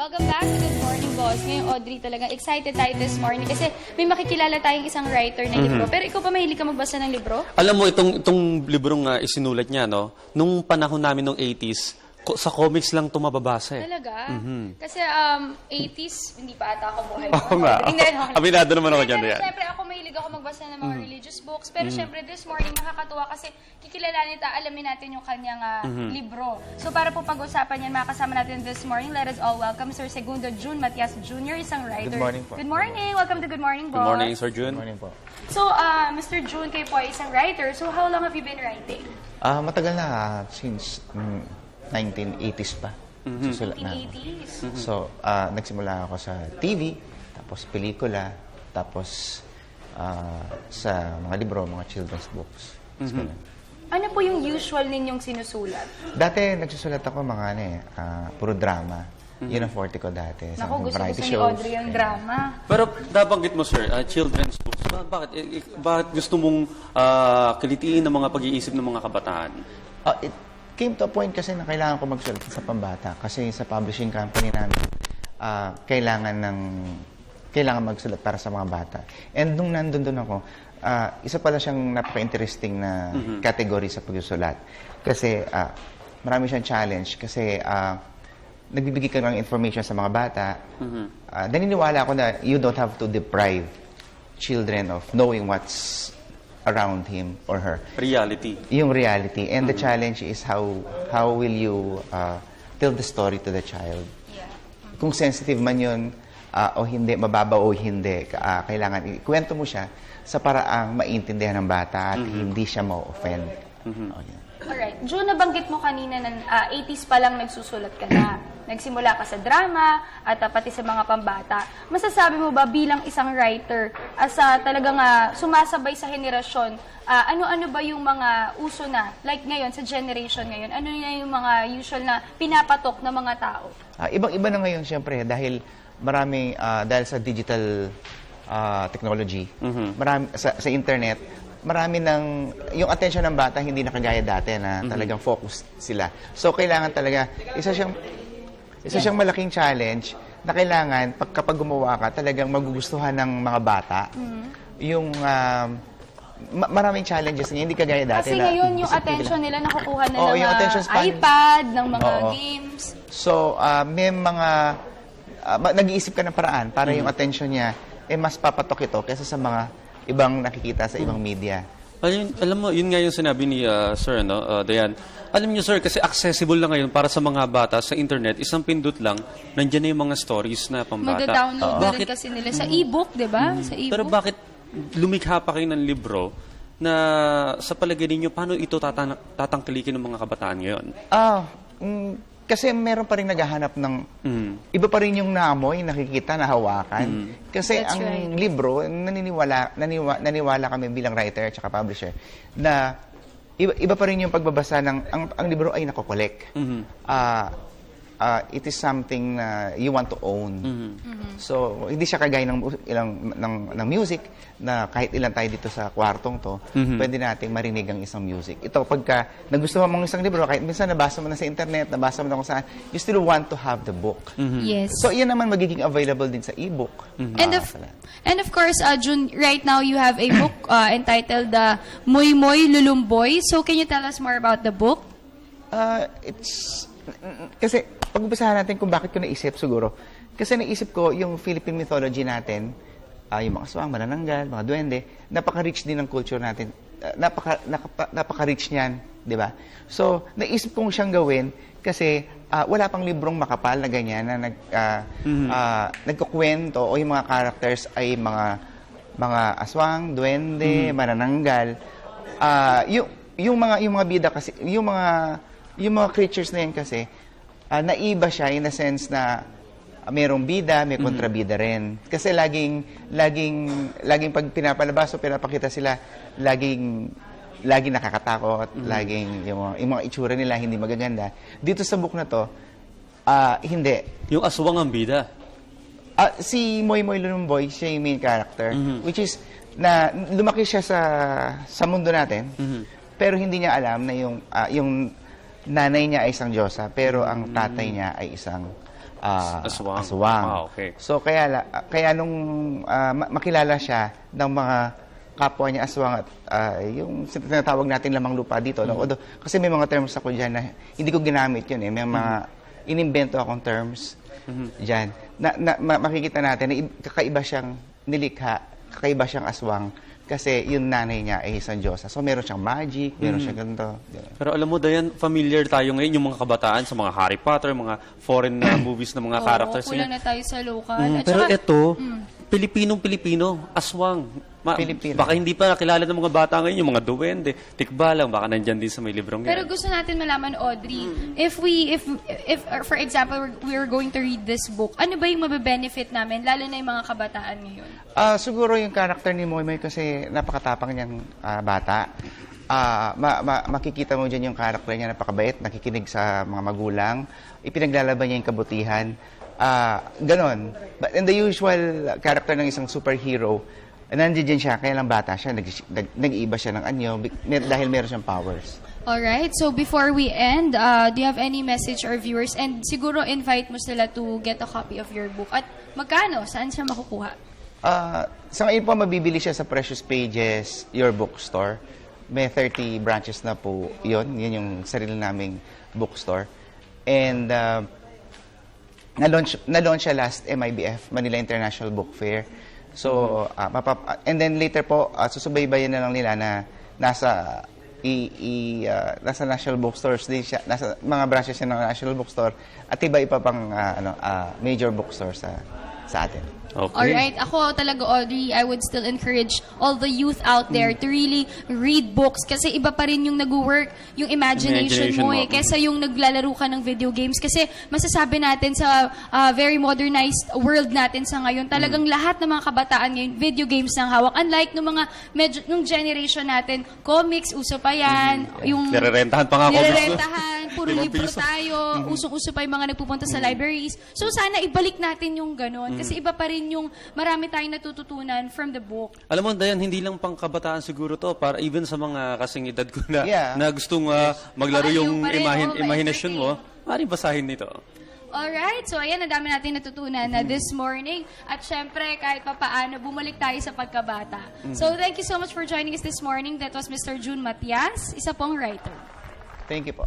Welcome back to Good Morning Boss. Ngayon, Audrey, talagang excited tayo this morning kasi may makikilala tayong isang writer ng libro. Pero ikaw pa, mahilig ka magbasa ng libro? Alam mo, itong librong isinulat niya, no? Nung panahon namin nung 80s, sa comics lang ito mababasa eh. Talaga? Kasi 80s, hindi pa ata ako buhay. Oo nga. Aminado naman ako dyan. Pero syempre, ako mahilig ako magbasa ng mga religious books. Pero syempre, this morning, nakakatuwa kasi kikilalanin natin, alamin natin yung kanyang libro. So, para po pag-usapan yan, makasama natin this morning, let us all welcome Sir Segundo June Matias Jr., isang writer. Good morning po. Good morning. Welcome to Good Morning Boss. Good morning, Sir June. Good morning po. So, Mr. June, kayo po ay isang writer. So, how long have you been writing? Matagal na, since 1980s pa. Susulat na. 1980s? So, nagsimula ako sa TV, tapos pelikula, tapos sa mga libro, mga children's books. Ganun. Ano po yung usual ninyong sinusulat? Dati, nagsusulat ako mga puro drama. Yun ang forte ko dati. Sa Naku, mga gusto variety ni shows. Audrey yung drama. Pero nabanggit mo, sir, children's books. Bakit gusto mong kilitiin ang mga pag-iisip ng mga kabataan? It came to a point kasi na kailangan ko magsulat sa pambata. Kasi sa publishing company namin, kailangan magsulat para sa mga bata. And nung nandun ako, isa pala siyang napaka-interesting na category sa pagsusulat. Kasi marami siyang challenge. Kasi nagbibigay ka ng information sa mga bata. Naniniwala ako na you don't have to deprive children of knowing what's around him or her. Reality. Yung reality. And the challenge is how will you tell the story to the child. Yeah. Kung sensitive man yun o hindi, mababa o hindi, kailangan ikwento mo siya sa paraang maintindihan ng bata at hindi siya ma-offend. Oh, yeah. Alright. June, nabanggit mo kanina na 80s pa lang nagsusulat ka na. Nagsimula ka sa drama at pati sa mga pambata. Masasabi mo ba bilang isang writer, as talagang sumasabay sa henerasyon, ano-ano ba yung mga uso na, like ngayon, sa generation ngayon, ano na yung mga usual na pinapatok ng mga tao? Ibang-iba na ngayon, siyempre, dahil dahil sa digital technology, sa internet, marami yung attention ng bata hindi na kagaya dati na talagang focused sila. So, kailangan talaga, isa siyang malaking challenge na kailangan, kapag gumawa ka, talagang magugustuhan ng mga bata. Yung, maraming challenges niya, hindi kagaya dati. Kasi ngayon, yung attention nila nakukuha na ng yung attention span, iPad, ng mga games. So, may mga, nag-iisip ka ng paraan para yung attention niya, mas papatok ito kaysa sa mga ibang nakikita sa ibang media. Alam mo, yun nga yung sinabi ni Sir, Dayan. Alam niyo, sir, kasi accessible na ngayon para sa mga bata sa internet, isang pindot lang, nandiyan na yung mga stories na pambata. Mag-download na rin kasi nila sa e-book, di ba? Sa e-book. Pero bakit lumikha pa kayo ng libro na sa palagay ninyo, paano ito tatangkilikin ng mga kabataan ngayon? Kasi meron pa rin naghahanap ng iba pa rin yung naamoy, nakikita, nahawakan. Kasi That's ang right. libro, naniwala kami bilang writer at papublisher na iba pa rin yung pagbabasa ng ang libro ay nakokolek. It is something na you want to own. So, hindi siya kagaya ng music na kahit ilan tayo dito sa kwartong to, pwede nating marinig ang isang music. Ito, pagka nagustuhan mong isang libro, kahit minsan nabasa mo na sa internet, nabasa mo na kung saan, you still want to have the book. Yes. So, yan naman magiging available din sa e-book. And of course, June, right now you have a book entitled Moy Moy Lulumboy. So, can you tell us more about the book? Kasi, pag-umpasahan natin kung bakit ko naisip siguro. Kasi naisip ko yung Philippine mythology natin, yung mga aswang, manananggal, mga duwende, napaka-rich din ng culture natin. Napaka-rich niyan, di ba? So, naisip kong siyang gawin kasi wala pang librong makapal na ganyan na nagkukwento o yung mga characters ay mga aswang, duwende, manananggal. Yung mga bida kasi, yung mga creatures na yan kasi, naiba siya in a sense na mayroong bida, may kontrabida rin. Kasi laging pag pinapalabas o pinapakita sila, laging nakakatakot, laging yung mga itsura nila hindi magaganda. Dito sa book na to, hindi. Yung aswang ang bida. Si Moy Moy Lulumboy, siya yung main character, which is, na lumaki siya sa mundo natin, pero hindi niya alam na yung nanay niya ay isang diyosa, pero ang tatay niya ay isang Aswang. Okay. So kaya nung makilala siya ng mga kapwa niya aswang at yung tinatawag natin lamang lupa dito. No? Although, kasi may mga terms ako dyan na hindi ko ginamit yun eh. May mga inimbento akong terms dyan. Makikita natin na kakaiba siyang nilikha, kakaiba siyang aswang kasi yung nanay niya ay isang Diyosa. So meron siyang magic, meron siyang ganito. Pero alam mo, Dayan, familiar tayo ngayon yung mga kabataan sa mga Harry Potter, mga foreign movies na mga characters. kulang na tayo sa local. At Pero saka, ito, Pilipinong-Pilipino, aswang. Pilipino. Baka hindi pa nakilala ng mga bata ngayon, yung mga duwende, tikbalang, baka nandyan din sa may librong pero yan. gusto natin malaman, Audrey, if for example, we're going to read this book, ano ba yung mabe-benefit namin, lalo na yung mga kabataan ngayon? Siguro yung character ni Moymoy kasi napakatapang niyang bata. Makikita mo dyan yung character niya, napakabait, nakikinig sa mga magulang, ipinaglalaban niya yung kabutihan. Ganon. But in the usual character ng isang superhero, nandiyan siya, kaya lang bata siya, nag-iiba siya ng anyo dahil meron siyang powers. Alright, so before we end, do you have any message or viewers? And siguro invite mo sila to get a copy of your book. At magkano? Saan siya makukuha? Sa ngayon po, mabibili siya sa Precious Pages, your bookstore. May 30 branches na po yun. Yun yung sarili naming bookstore. And na-launch siya last MIBF, Manila International Book Fair. So, and then later po, susubaybayan na lang nila na nasa national bookstores din siya, nasa mga branches siya ng national bookstore at iba-iba pang major bookstore sa atin. Okay. Alright, ako talaga, Audrey, I would still encourage all the youth out there to really read books kasi iba pa rin yung nag-work, yung imagination mo eh, kesa yung naglalaro ka ng video games. Kasi masasabi natin sa very modernized world natin sa ngayon, talagang lahat ng mga kabataan ngayon, video games ng hawak. Unlike nung generation natin, comics, uso pa yan. Yung Nirerentahan pa nga comics. nirerentahan, puro libro tayo, usong-uso pa yung mga nagpupunta sa libraries. So sana ibalik natin yung ganon kasi iba pa rin yung marami tayong natututunan from the book. Alam mo, Dayan, hindi lang pang kabataan siguro to, para even sa mga kasing edad ko na, Yeah. na gustong maglaro Baka yung yung pareho, imahinasyon mo, maaaring basahin nito. Alright, so ayan, ang dami natin natutunan na this morning. At syempre, kahit pa paano, bumalik tayo sa pagkabata. So thank you so much for joining us this morning. That was Mr. June Matias, isa pong writer. Thank you po.